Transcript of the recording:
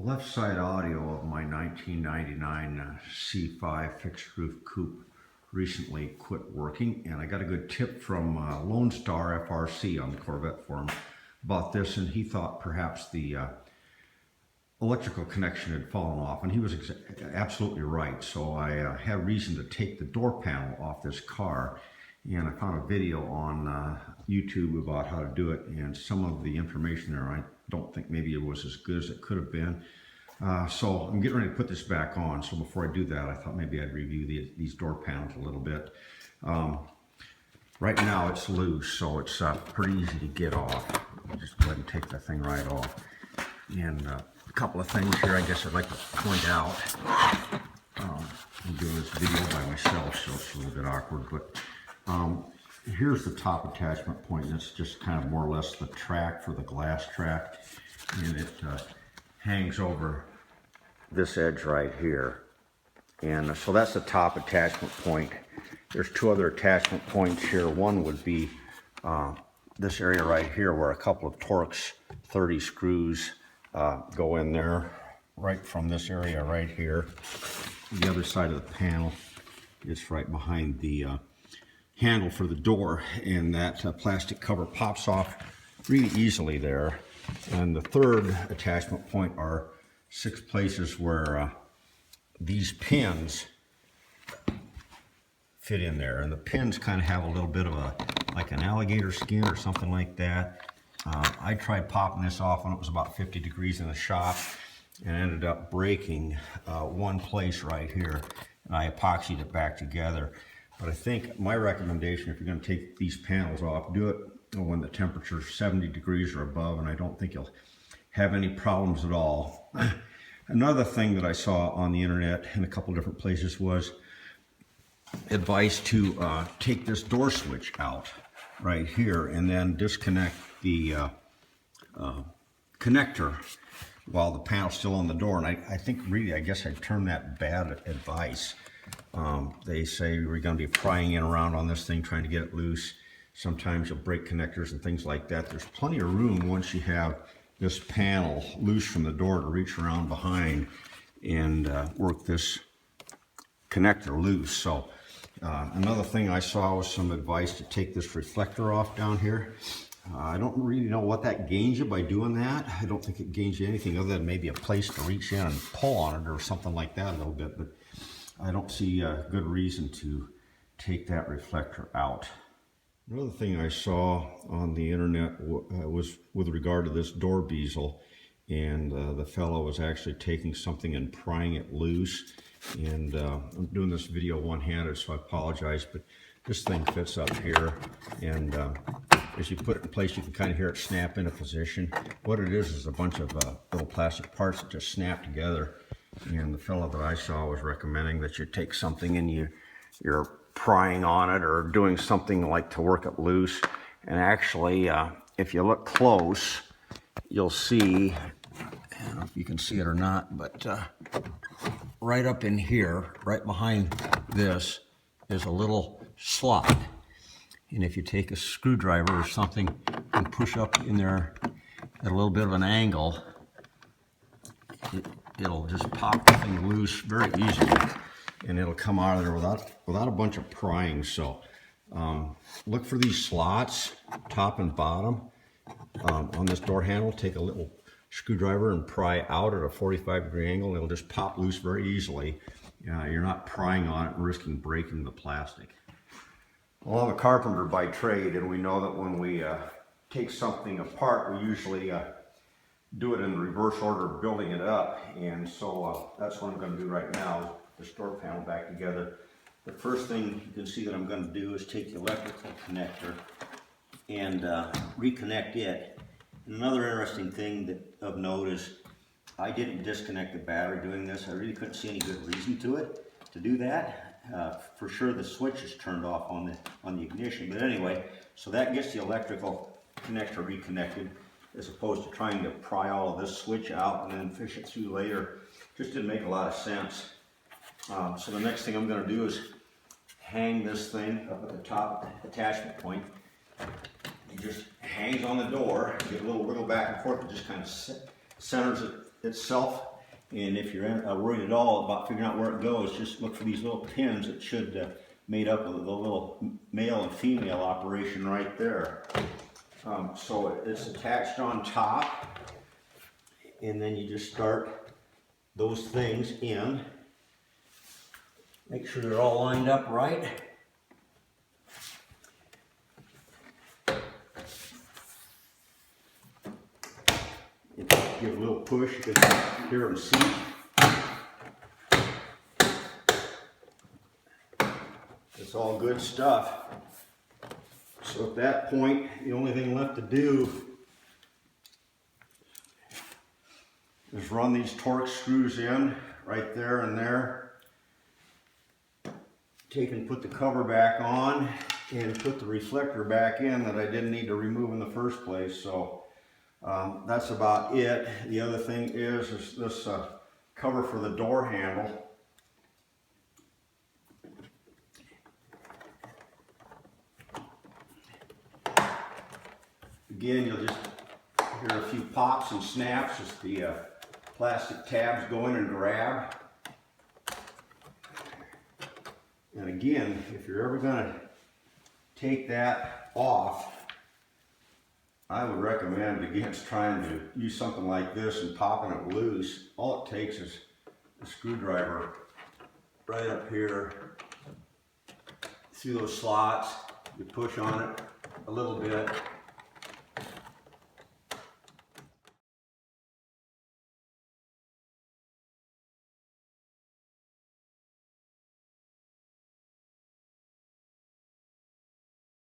The left side audio of my 1999 C5 fixed roof coupe recently quit working, and I got a good tip from Lone Star FRC on the Corvette forum about this, and he thought perhaps the electrical connection had fallen off, and he was absolutely right. So I had reason to take the door panel off this car, and I found a video on YouTube about how to do it, and some of the information there, I don't think maybe it was as good as it could have been. So I'm getting ready to put this back on. So before I do that, I thought maybe I'd review these door panels a little bit. Right now it's loose, so it's pretty easy to get off. I'll just go ahead and take the thing right off. And a couple of things here I guess I'd like to point out. I'm doing this video by myself, so it's a little bit awkward, but here's the top attachment point. That's just kind of more or less the track for the glass track, and it hangs over this edge right here. And so that's the top attachment point. There's two other attachment points here. One would be this area right here where a couple of Torx 30 screws go in there, right from this area right here. The other side of the panel is right behind the handle for the door, and that plastic cover pops off really easily there. And the third attachment point are 6 places where these pins fit in there, and the pins kind of have a little bit of like an alligator skin or something like that. I tried popping this off when it was about 50 degrees in the shop, and ended up breaking one place right here, and I epoxied it back together. But I think my recommendation, if you're going to take these panels off, do it when the temperature is 70 degrees or above, and I don't think you'll have any problems at all. Another thing that I saw on the internet in a couple different places was advice to take this door switch out right here and then disconnect the connector while the panel's still on the door. And I think really, I guess I'd term that bad advice. They say we're going to be prying in around on this thing trying to get it loose. Sometimes you'll break connectors and things like that. There's plenty of room once you have this panel loose from the door to reach around behind and work this connector loose. So another thing I saw was some advice to take this reflector off down here. I don't really know what that gains you by doing that. I don't think it gains you anything other than maybe a place to reach in and pull on it or something like that a little bit, but I don't see a good reason to take that reflector out. Another thing I saw on the internet was with regard to this door bezel, and the fellow was actually taking something and prying it loose. And I'm doing this video one-handed, so I apologize, but this thing fits up here, and as you put it in place, you can kind of hear it snap into position. What it is a bunch of little plastic parts that just snap together. And the fellow that I saw was recommending that you take something and you're prying on it or doing something like to work it loose. And actually, if you look close, you'll see, I don't know if you can see it or not, but right up in here, right behind this, is a little slot. And if you take a screwdriver or something and push up in there at a little bit of an angle, it'll just pop the thing loose very easily, and it'll come out of there without a bunch of prying. So look for these slots, top and bottom, on this door handle. Take a little screwdriver and pry out at a 45-degree angle, and it'll just pop loose very easily. You're not prying on it and risking breaking the plastic. Well, I'm a carpenter by trade, and we know that when we take something apart, we usually do it in the reverse order of building it up. And so that's what I'm going to do right now, is this door panel back together. The first thing you can see that I'm going to do is take the electrical connector and reconnect it. And another interesting thing of note is I didn't disconnect the battery doing this. I really couldn't see any good reason to do that. For sure the switch is turned off on the ignition, but anyway, so that gets the electrical connector reconnected, as opposed to trying to pry all of this switch out and then fish it through later. Just didn't make a lot of sense. So the next thing I'm going to do is hang this thing up at the top attachment point. It just hangs on the door. You get a little wiggle back and forth. It just kind of centers it itself. And if you're worried at all about figuring out where it goes, just look for these little pins that should made up of the little male and female operation right there. So it's attached on top, and then you just start those things in. Make sure they're all lined up right. Give a little push, you can hear them see. It's all good stuff. So at that point, the only thing left to do is run these Torx screws in right there and there. Take and put the cover back on and put the reflector back in that I didn't need to remove in the first place. So that's about it. The other thing is this cover for the door handle. Again, you'll just hear a few pops and snaps as the plastic tabs go in and grab. And again, if you're ever going to take that off, I would recommend against trying to use something like this and popping it loose. All it takes is a screwdriver right up here through those slots. You push on it a little bit,